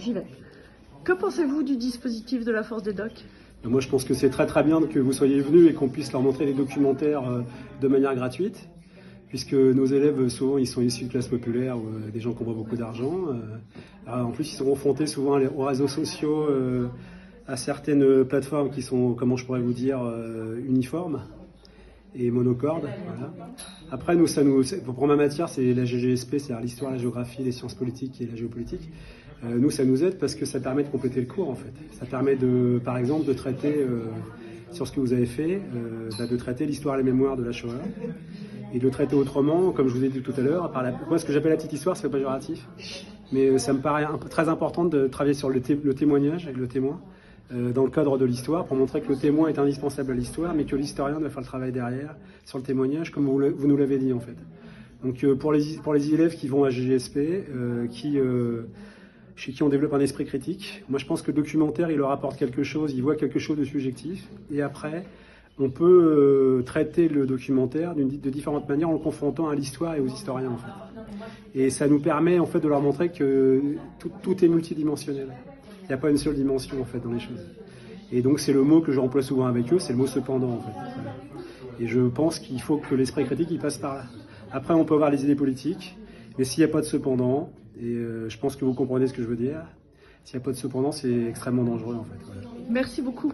j'y vais. Que pensez-vous du dispositif de la Force des Docs ? Moi, je pense que c'est très bien que vous soyez venus et qu'on puisse leur montrer les documentaires de manière gratuite, puisque nos élèves, souvent, ils sont issus de classes populaires ou des gens qui ont beaucoup d'argent. En plus, ils sont confrontés souvent aux réseaux sociaux, à certaines plateformes qui sont, comment je pourrais vous dire, uniformes et monocordes. Voilà. Après, pour ma matière, c'est la GGSP, c'est-à-dire l'histoire, la géographie, les sciences politiques et la géopolitique. Nous, ça nous aide parce que ça permet de compléter le cours, en fait. Ça permet, par exemple, de traiter, sur ce que vous avez fait, de traiter l'histoire et les mémoires de la Shoah, et de le traiter autrement, comme je vous ai dit tout à l'heure. Moi, ce que j'appelle la petite histoire, c'est péjoratif, mais ça me paraît très important de travailler sur le témoignage et le témoin, dans le cadre de l'histoire, pour montrer que le témoin est indispensable à l'histoire, mais que l'historien doit faire le travail derrière, sur le témoignage, comme vous nous l'avez dit, en fait. Donc, pour les élèves qui vont à GGSP, chez qui on développe un esprit critique. Moi, je pense que le documentaire, il leur apporte quelque chose, ils voient quelque chose de subjectif. Et après, on peut traiter le documentaire de différentes manières en le confrontant à l'histoire et aux historiens, en fait. Et ça nous permet, en fait, de leur montrer que tout est multidimensionnel. Il n'y a pas une seule dimension, en fait, dans les choses. Et donc, c'est le mot que j'emploie souvent avec eux, c'est le mot cependant, en fait. Voilà. Et je pense qu'il faut que l'esprit critique, il passe par là. Après, on peut avoir les idées politiques, mais s'il n'y a pas de cependant, et je pense que vous comprenez ce que je veux dire, s'il n'y a pas de cependant, c'est extrêmement dangereux, en fait. Voilà. Merci beaucoup.